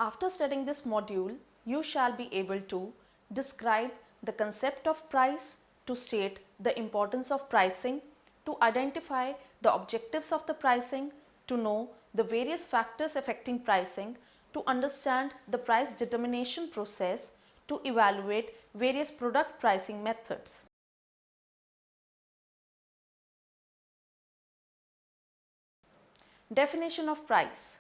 After studying this module, you shall be able to describe the concept of price, to state the importance of pricing, to identify the objectives of the pricing, to know the various factors affecting pricing, to understand the price determination process, to evaluate various product pricing methods. Definition of price.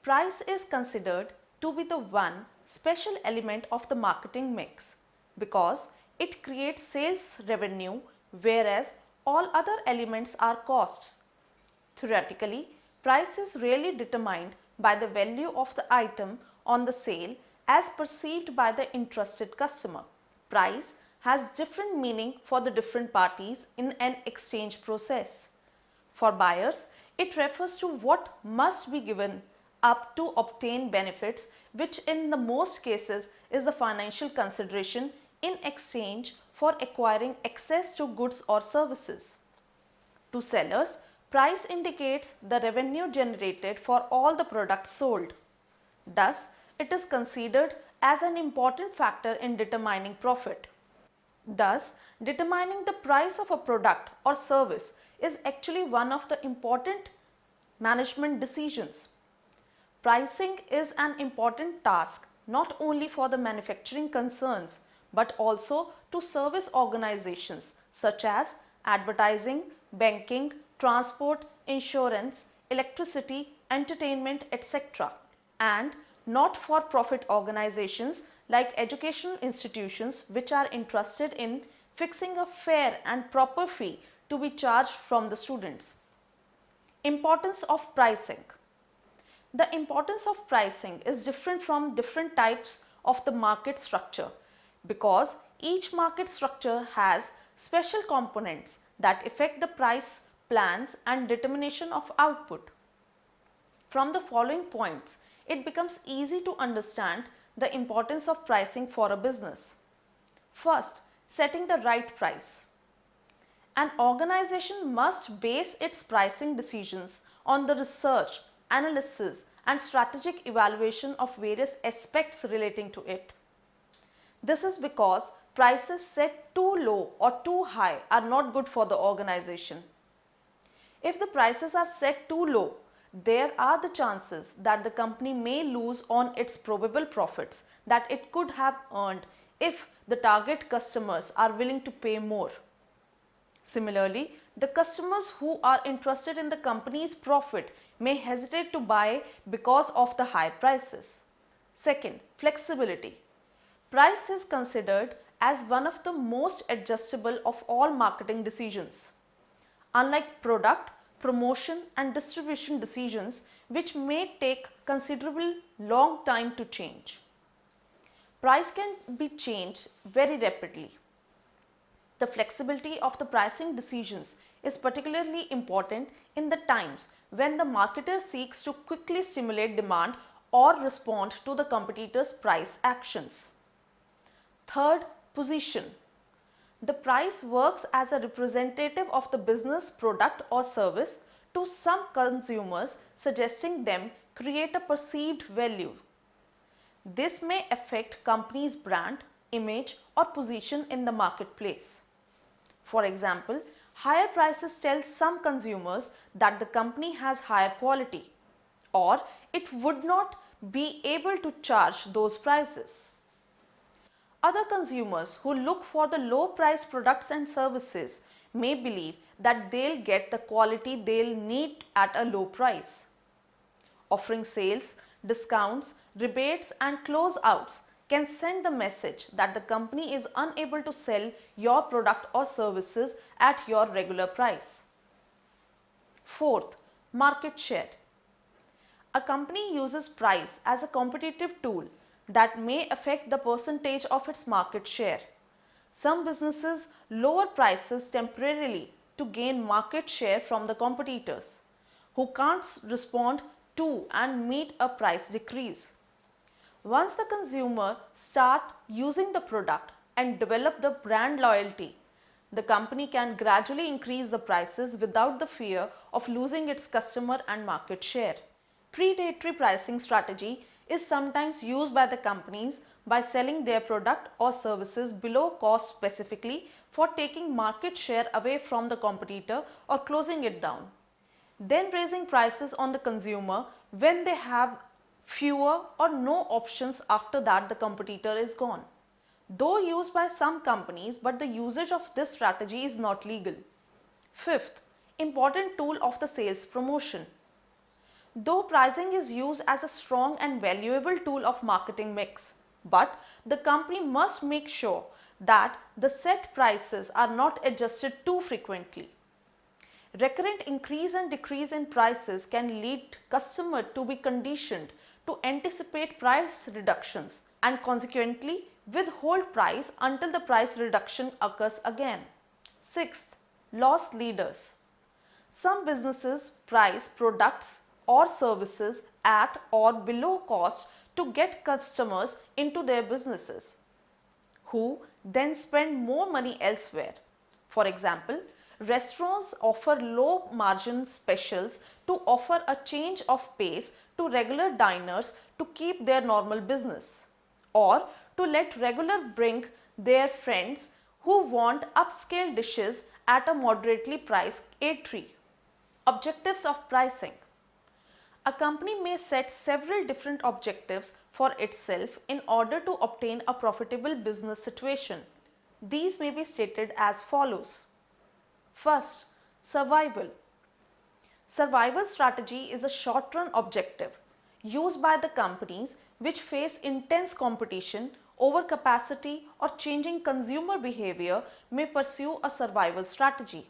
Price is considered to be the one special element of the marketing mix because it creates sales revenue, whereas all other elements are costs. Theoretically, price is really determined by the value of the item on the sale as perceived by the interested customer. Price has different meaning for the different parties in an exchange process. For buyers, it refers to what must be given up to obtain benefits, which in the most cases is the financial consideration in exchange for acquiring access to goods or services. To sellers, price indicates the revenue generated for all the products sold. Thus, it is considered as an important factor in determining profit. Thus, determining the price of a product or service is actually one of the important management decisions. Pricing is an important task not only for the manufacturing concerns but also to service organizations such as advertising, banking, transport, insurance, electricity, entertainment, etc. and not for profit organizations like educational institutions which are interested in fixing a fair and proper fee to be charged from the students. Importance of pricing. The importance of pricing is different from different types of the market structure because each market structure has special components that affect the price plans and determination of output. From the following points, it becomes easy to understand the importance of pricing for a business. First, setting the right price. An organization must base its pricing decisions on the research, analysis, and strategic evaluation of various aspects relating to it. This is because prices set too low or too high are not good for the organization. If the prices are set too low, there are the chances that the company may lose on its probable profits that it could have earned if the target customers are willing to pay more. Similarly, the customers who are interested in the company's profit may hesitate to buy because of the high prices. Second, flexibility. Price is considered as one of the most adjustable of all marketing decisions. Unlike product, promotion and distribution decisions which may take considerable long time to change. Price can be changed very rapidly. The flexibility of the pricing decisions is particularly important in the times when the marketer seeks to quickly stimulate demand or respond to the competitor's price actions. Third, position. The price works as a representative of the business product or service to some consumers, suggesting them create a perceived value. This may affect company's brand, image or position in the marketplace. For example, higher prices tell some consumers that the company has higher quality or it would not be able to charge those prices. Other consumers who look for the low price products and services may believe that they'll get the quality they'll need at a low price. Offering sales, discounts, rebates and closeouts can send the message that the company is unable to sell your product or services at your regular price. Fourth, market share. A company uses price as a competitive tool that may affect the percentage of its market share. Some businesses lower prices temporarily to gain market share from the competitors who can't respond to and meet a price decrease. Once the consumer starts using the product and develop the brand loyalty, the company can gradually increase the prices without the fear of losing its customer and market share. Predatory pricing strategy is sometimes used by the companies by selling their product or services below cost specifically for taking market share away from the competitor or closing it down. Then raising prices on the consumer when they have fewer or no options after that the competitor is gone. Though used by some companies, but the usage of this strategy is not legal. Fifth, important tool of the sales promotion. Though pricing is used as a strong and valuable tool of marketing mix, but the company must make sure that the set prices are not adjusted too frequently. Recurrent increase and decrease in prices can lead customer to be conditioned to anticipate price reductions and consequently withhold price until the price reduction occurs again. Sixth, loss leaders. Some businesses price products or services at or below cost to get customers into their businesses, who then spend more money elsewhere. For example, restaurants offer low margin specials to offer a change of pace to regular diners to keep their normal business, or to let regular bring their friends who want upscale dishes at a moderately priced eatery. Objectives of pricing. A company may set several different objectives for itself in order to obtain a profitable business situation. These may be stated as follows. First, survival. Survival strategy is a short-run objective used by the companies which face intense competition, overcapacity or changing consumer behavior may pursue a survival strategy.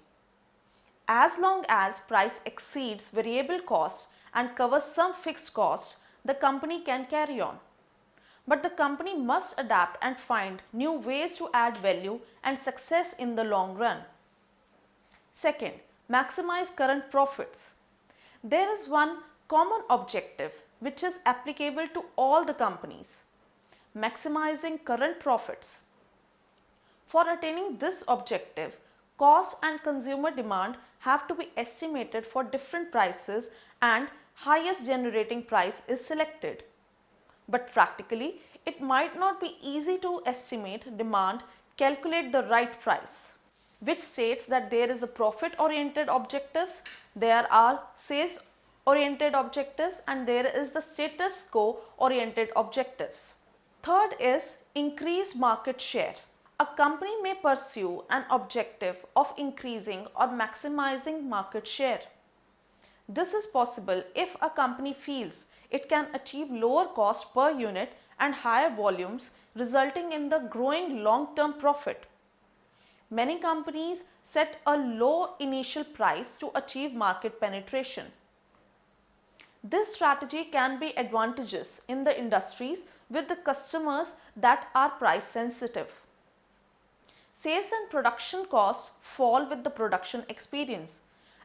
As long as price exceeds variable cost and covers some fixed costs, the company can carry on. But the company must adapt and find new ways to add value and success in the long run. Second, maximize current profits. There is one common objective which is applicable to all the companies: maximizing current profits. For attaining this objective, cost and consumer demand have to be estimated for different prices and highest generating price is selected. But practically, it might not be easy to estimate demand, calculate the right price, which states that there is a profit oriented objectives, there are sales oriented objectives, and there is the status quo oriented objectives. Third is increase market share. A company may pursue an objective of increasing or maximizing market share. This is possible if a company feels it can achieve lower cost per unit and higher volumes, resulting in the growing long-term profit. Many companies set a low initial price to achieve market penetration. This strategy can be advantageous in the industries with the customers that are price sensitive. Sales and production costs fall with the production experience,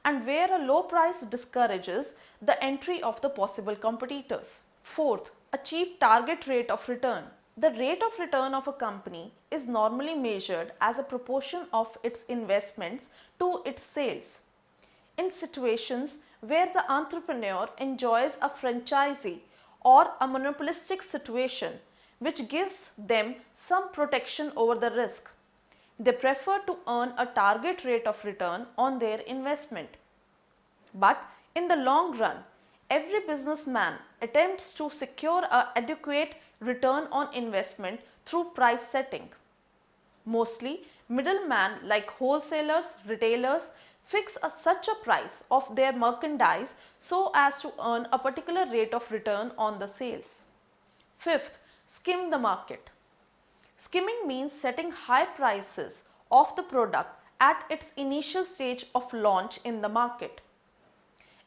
and where a low price discourages the entry of the possible competitors. Fourth, achieve target rate of return. The rate of return of a company is normally measured as a proportion of its investments to its sales. In situations where the entrepreneur enjoys a franchisee or a monopolistic situation which gives them some protection over the risk, they prefer to earn a target rate of return on their investment. But in the long run, every businessman attempts to secure an adequate return on investment through price setting. Mostly, middlemen like wholesalers, retailers fix such a price of their merchandise so as to earn a particular rate of return on the sales. Fifth, skim the market. Skimming means setting high prices of the product at its initial stage of launch in the market.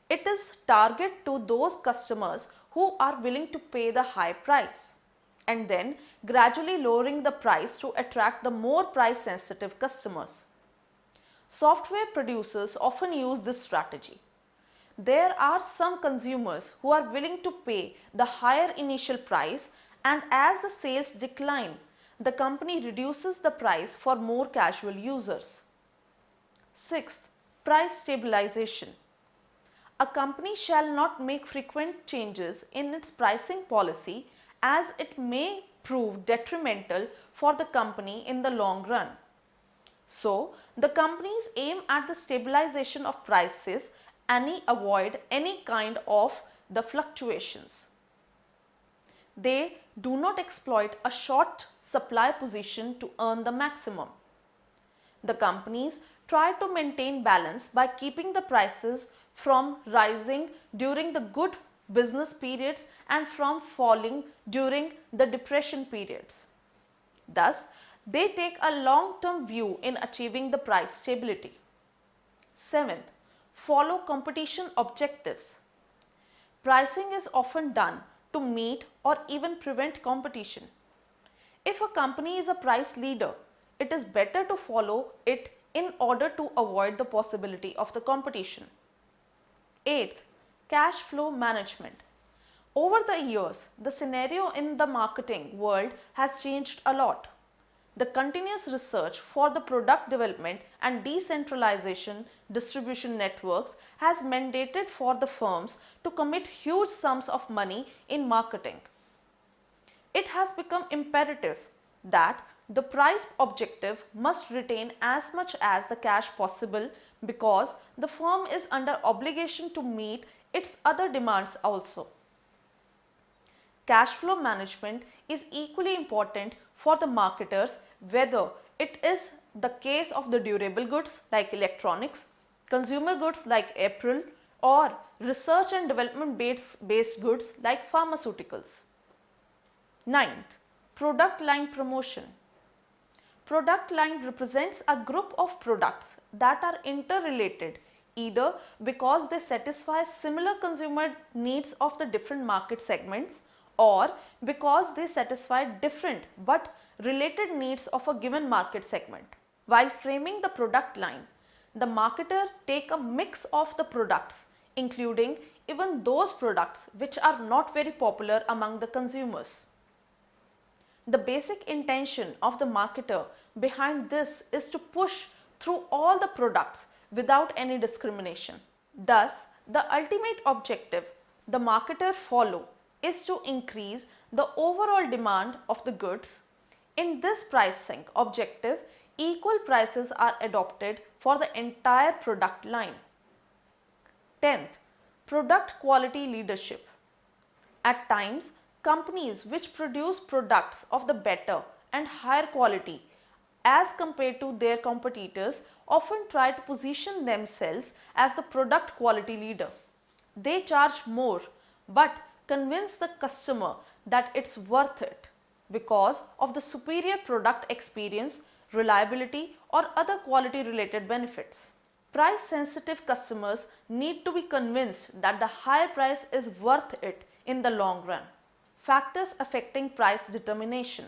It is targeted to those customers who are willing to pay the high price, and then gradually lowering the price to attract the more price sensitive customers. Software producers often use this strategy. There are some consumers who are willing to pay the higher initial price, and as the sales decline, the company reduces the price for more casual users. Sixth, price stabilization. A company shall not make frequent changes in its pricing policy as it may prove detrimental for the company in the long run. So, the companies aim at the stabilization of prices and avoid any kind of the fluctuations. They do not exploit a short supply position to earn the maximum. The companies try to maintain balance by keeping the prices from rising during the good business periods and from falling during the depression periods. Thus, they take a long-term view in achieving the price stability. Seventh, follow competition objectives. Pricing is often done to meet or even prevent competition. If a company is a price leader, it is better to follow it in order to avoid the possibility of the competition. Eighth, cash flow management. Over the years, the scenario in the marketing world has changed a lot. The continuous research for the product development and decentralization distribution networks has mandated for the firms to commit huge sums of money in marketing. It has become imperative that the price objective must retain as much as the cash possible because the firm is under obligation to meet its other demands also. Cash flow management is equally important for the marketers, whether it is the case of the durable goods like electronics, consumer goods like apparel, or research and development based goods like pharmaceuticals. Ninth, product line promotion. Product line represents a group of products that are interrelated either because they satisfy similar consumer needs of the different market segments or because they satisfy different but related needs of a given market segment. While framing the product line, the marketer take a mix of the products, including even those products which are not very popular among the consumers. The basic intention of the marketer behind this is to push through all the products without any discrimination. Thus, the ultimate objective the marketer follow is to increase the overall demand of the goods. In this pricing objective, equal prices are adopted for the entire product line. 10th, product quality leadership. At times, companies which produce products of the better and higher quality as compared to their competitors often try to position themselves as the product quality leader. They charge more but convince the customer that it's worth it because of the superior product experience, reliability, or other quality related benefits. Price sensitive customers need to be convinced that the higher price is worth it in the long run. Factors affecting price determination.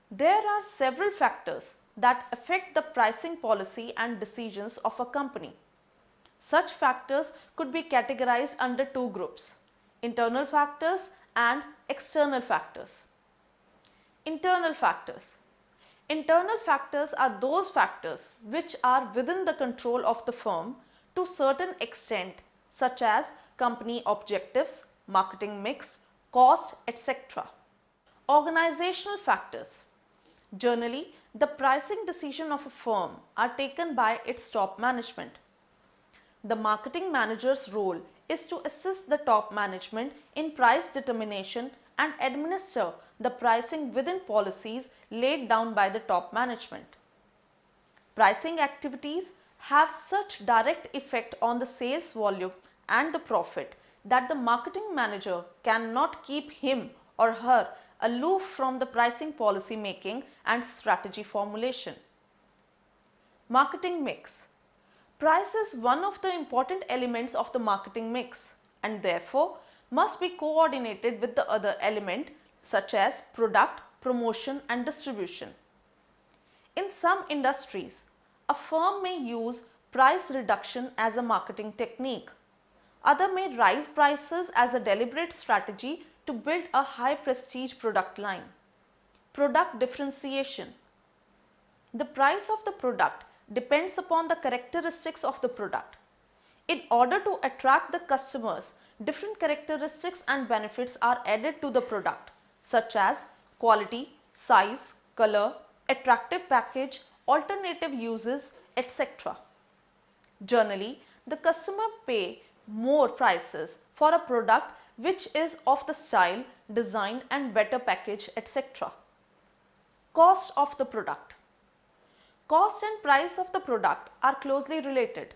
There are several factors that affect the pricing policy and decisions of a company. Such factors could be categorized under two groups: internal factors and external factors. Internal factors. Internal factors are those factors which are within the control of the firm to a certain extent, such as company objectives, marketing mix, cost, etc. Organizational factors. Generally, the pricing decision of a firm are taken by its top management. The marketing manager's role is to assist the top management in price determination and administer the pricing within policies laid down by the top management. Pricing activities have such direct effect on the sales volume and the profit that the marketing manager cannot keep him or her aloof from the pricing policy making and strategy formulation. Marketing mix. Price is one of the important elements of the marketing mix and therefore must be coordinated with the other element such as product, promotion and distribution. In some industries, a firm may use price reduction as a marketing technique. Other may raise prices as a deliberate strategy to build a high prestige product line. Product differentiation. The price of the product depends upon the characteristics of the product. In order to attract the customers, different characteristics and benefits are added to the product, such as quality, size, color, attractive package, alternative uses, etc. Generally, the customer pay more prices for a product which is of the style, design and better package, etc. Cost of the product. Cost and price of the product are closely related.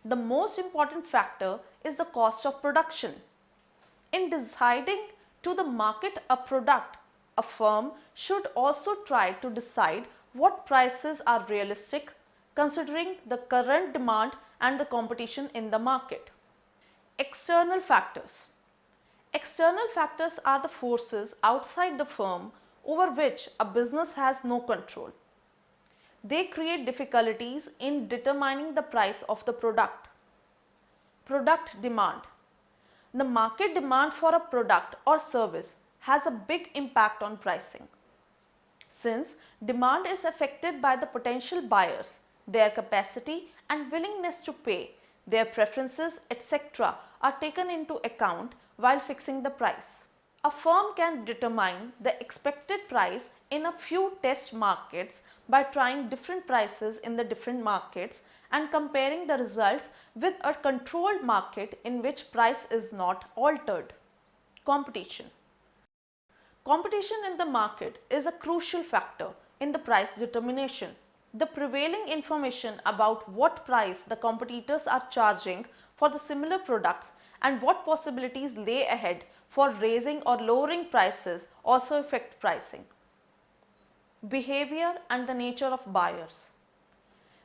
The most important factor is the cost of production. In deciding to the market a product, a firm should also try to decide what prices are realistic considering the current demand and the competition in the market. External factors. External factors are the forces outside the firm over which a business has no control. They create difficulties in determining the price of the product. Product demand. The market demand for a product or service has a big impact on pricing. Since demand is affected by the potential buyers, their capacity and willingness to pay, their preferences, etc. are taken into account while fixing the price. A firm can determine the expected price in a few test markets by trying different prices in the different markets and comparing the results with a controlled market in which price is not altered. Competition. Competition in the market is a crucial factor in the price determination. The prevailing information about what price the competitors are charging for the similar products and what possibilities lay ahead for raising or lowering prices also affect pricing. Behavior and the nature of buyers.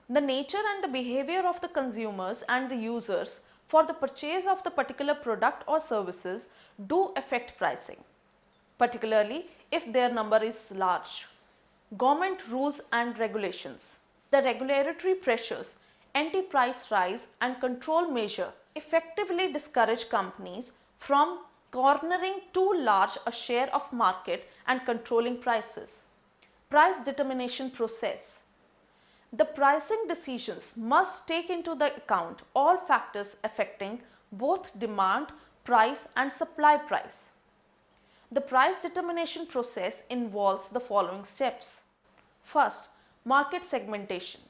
The nature and the behavior of the consumers and the users for the purchase of the particular product or services do affect pricing, particularly if their number is large. Government rules and regulations. The regulatory pressures, anti-price rise and control measure effectively discourage companies from cornering too large a share of market and controlling prices. Price determination process. The pricing decisions must take into the account all factors affecting both demand, price and supply price. The price determination process involves the following steps. First, market segmentation.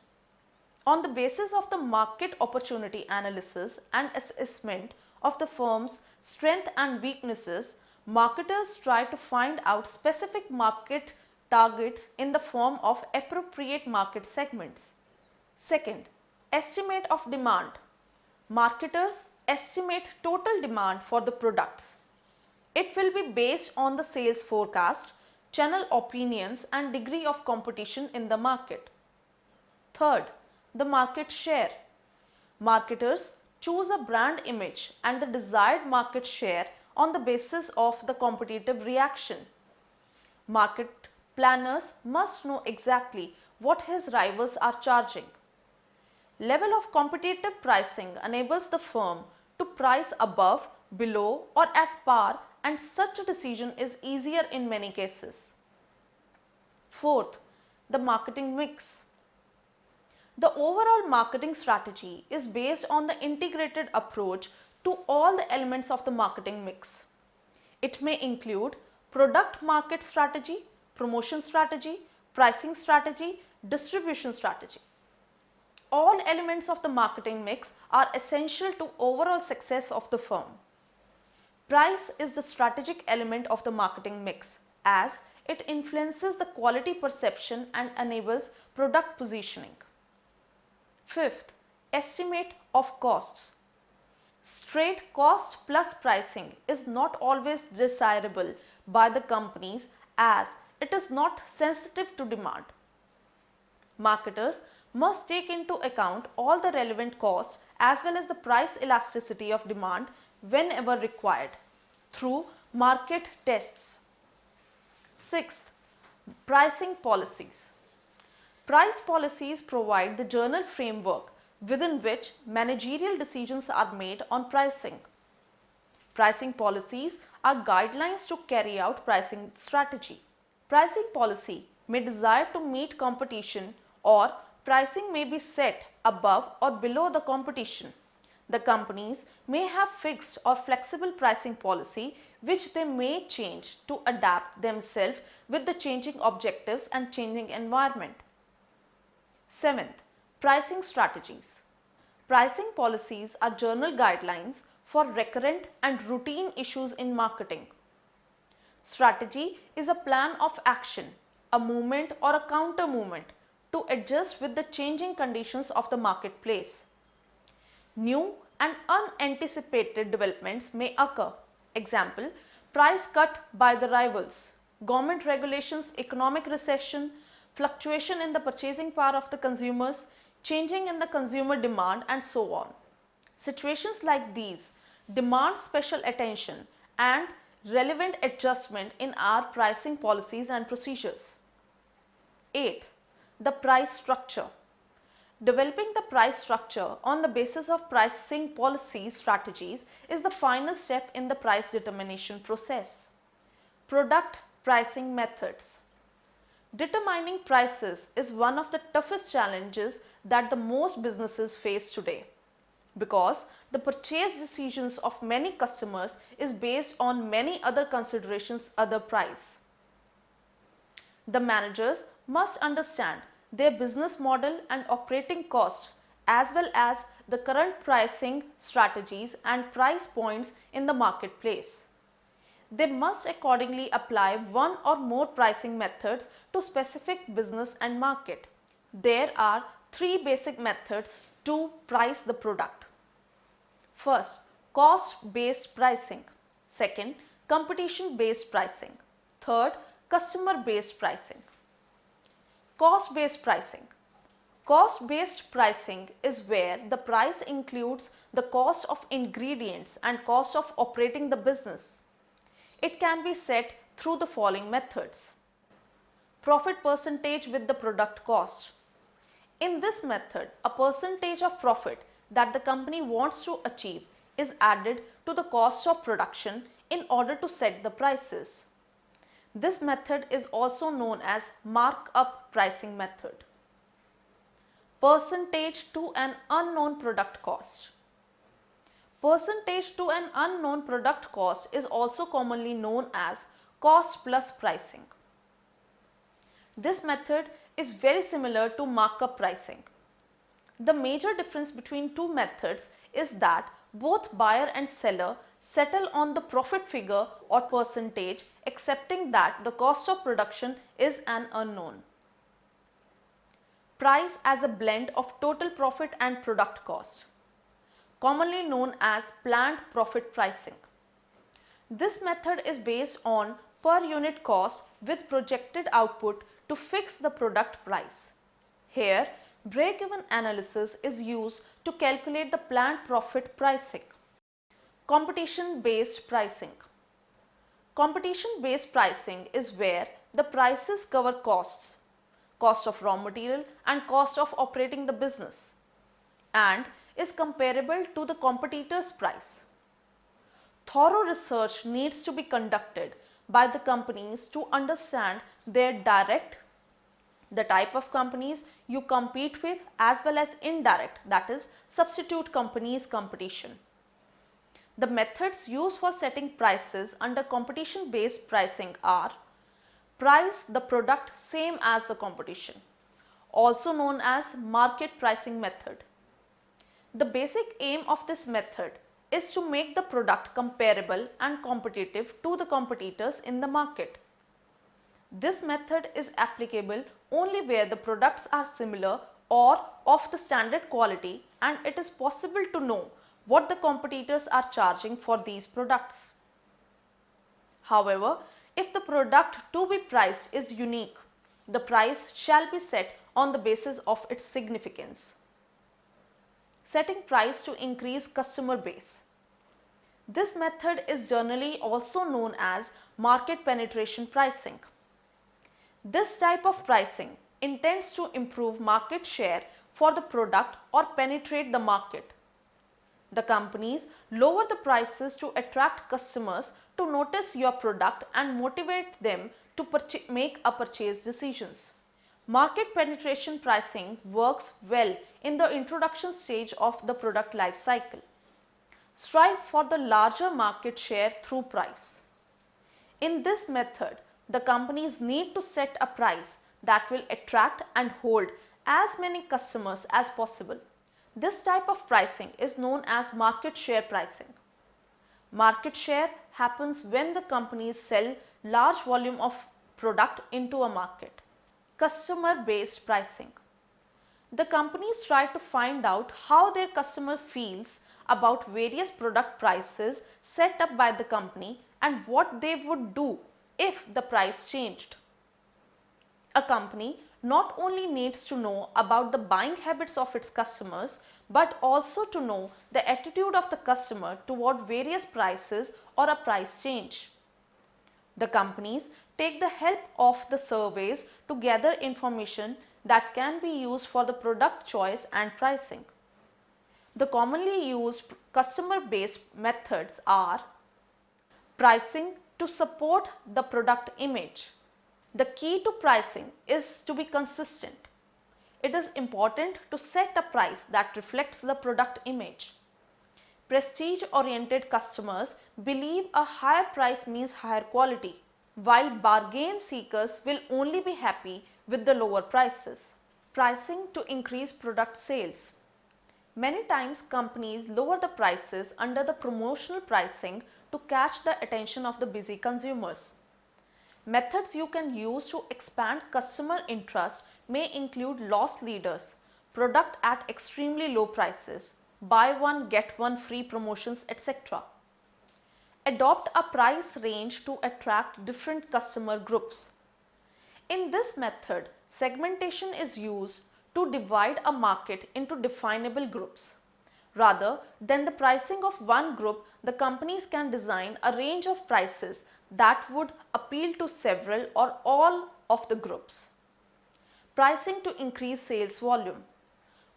On the basis of the market opportunity analysis and assessment of the firm's strength and weaknesses, marketers try to find out specific market targets in the form of appropriate market segments. Second, estimate of demand. Marketers estimate total demand for the products. It will be based on the sales forecast, channel opinions and degree of competition in the market. Third, the market share. Marketers choose a brand image and the desired market share on the basis of the competitive reaction. Market planners must know exactly what his rivals are charging. Level of competitive pricing enables the firm to price above, below or at par, and such a decision is easier in many cases. Fourth, the marketing mix. The overall marketing strategy is based on the integrated approach to all the elements of the marketing mix. It may include product market strategy, promotion strategy, pricing strategy, distribution strategy. All elements of the marketing mix are essential to overall success of the firm. Price is the strategic element of the marketing mix as it influences the quality perception and enables product positioning. Fifth, estimate of costs. Straight cost plus pricing is not always desirable by the companies as it is not sensitive to demand. Marketers must take into account all the relevant costs as well as the price elasticity of demand whenever required through market tests. Sixth, pricing policies. Price policies provide the general framework within which managerial decisions are made on pricing. Pricing policies are guidelines to carry out pricing strategy. Pricing policy may desire to meet competition or pricing may be set above or below the competition. The companies may have fixed or flexible pricing policy which they may change to adapt themselves with the changing objectives and changing environment. Seventh, pricing strategies. Pricing policies are general guidelines for recurrent and routine issues in marketing. Strategy is a plan of action, a movement or a counter movement to adjust with the changing conditions of the marketplace. New and unanticipated developments may occur. Example, price cut by the rivals, government regulations, economic recession, fluctuation in the purchasing power of the consumers, changing in the consumer demand, and so on. Situations like these demand special attention and relevant adjustment in our pricing policies and procedures. 8. The price structure. Developing the price structure on the basis of pricing policy strategies is the final step in the price determination process. Product pricing methods. Determining prices is one of the toughest challenges that the most businesses face today, because the purchase decisions of many customers is based on many other considerations other price. The managers must understand their business model and operating costs as well as the current pricing strategies and price points in the marketplace. They must accordingly apply one or more pricing methods to specific business and market. There are three basic methods to price the product. First, cost-based pricing. Second, competition-based pricing. Third, customer-based pricing. Cost-based pricing. Cost-based pricing is where the price includes the cost of ingredients and cost of operating the business. It can be set through the following methods. Profit percentage with the product cost. In this method, a percentage of profit that the company wants to achieve is added to the cost of production in order to set the prices. This method is also known as markup pricing method. Percentage to an unknown product cost. Percentage to an unknown product cost is also commonly known as cost plus pricing. This method is very similar to markup pricing. The major difference between two methods is that both buyer and seller settle on the profit figure or percentage, accepting that the cost of production is an unknown. Price as a blend of total profit and product cost, commonly known as planned profit pricing. This method is based on per unit cost with projected output to fix the product price. Here, break-even analysis is used to calculate the planned profit pricing. Competition-based pricing. Competition-based pricing is where the prices cover costs, cost of raw material and cost of operating the business, and is comparable to the competitor's price. Thorough research needs to be conducted by the companies to understand their direct, the type of companies you compete with, as well as indirect, that is substitute companies competition. The methods used for setting prices under competition-based pricing are: price the product same as the competition, also known as market pricing method. The basic aim of this method is to make the product comparable and competitive to the competitors in the market. This method is applicable only where the products are similar or of the standard quality and it is possible to know what the competitors are charging for these products. However, if the product to be priced is unique, the price shall be set on the basis of its significance. Setting price to increase customer base. This method is generally also known as market penetration pricing. This type of pricing intends to improve market share for the product or penetrate the market. The companies lower the prices to attract customers to notice your product and motivate them to make a purchase decisions. Market penetration pricing works well in the introduction stage of the product life cycle. strive for the larger market share through price. In this method, the companies need to set a price that will attract and hold as many customers as possible. This type of pricing is known as market share pricing. Market share happens when the companies sell large volume of product into a market. Customer based pricing. The companies try to find out how their customer feels about various product prices set up by the company and what they would do if the price changed. A company not only needs to know about the buying habits of its customers but also to know the attitude of the customer toward various prices or a price change. The companies take the help of the surveys to gather information that can be used for the product choice and pricing. The commonly used customer-based methods are pricing to support the product image. The key to pricing is to be consistent. It is important to set a price that reflects the product image. Prestige-oriented customers believe a higher price means higher quality, while bargain seekers will only be happy with the lower prices. Pricing to increase product sales. Many times companies lower the prices under the promotional pricing to catch the attention of the busy consumers. Methods you can use to expand customer interest may include loss leaders, product at extremely low prices, buy one get one free promotions, etc. Adopt a price range to attract different customer groups. In this method, segmentation is used to divide a market into definable groups. Rather than the pricing of one group, the companies can design a range of prices that would appeal to several or all of the groups. Pricing to increase sales volume.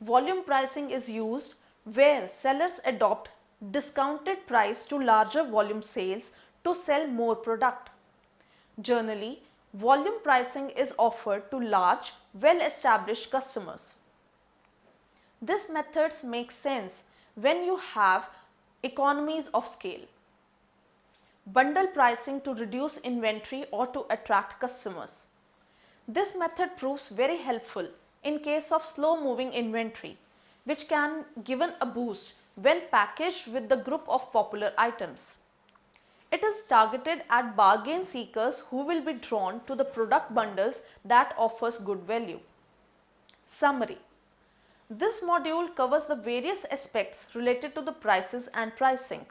Volume pricing is used where sellers adopt discounted price to larger volume sales to sell more product. Generally, volume pricing is offered to large, well-established customers. This method makes sense when you have economies of scale. Bundle pricing to reduce inventory or to attract customers. This method proves very helpful in case of slow-moving inventory, which can given a boost when packaged with the group of popular items. It is targeted at bargain seekers who will be drawn to the product bundles that offers good value. Summary. This module covers the various aspects related to the prices and pricing.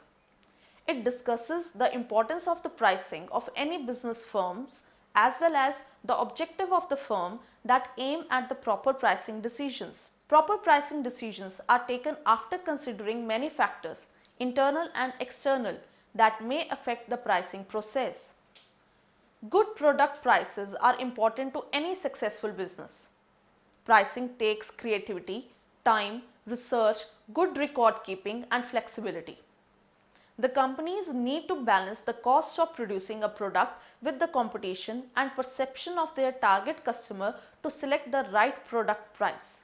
It discusses the importance of the pricing of any business firms as well as the objective of the firm that aim at the proper pricing decisions. Proper pricing decisions are taken after considering many factors, internal and external, that may affect the pricing process. Good product prices are important to any successful business. Pricing takes creativity, time, research, good record keeping and flexibility. The companies need to balance the cost of producing a product with the competition and perception of their target customer to select the right product price.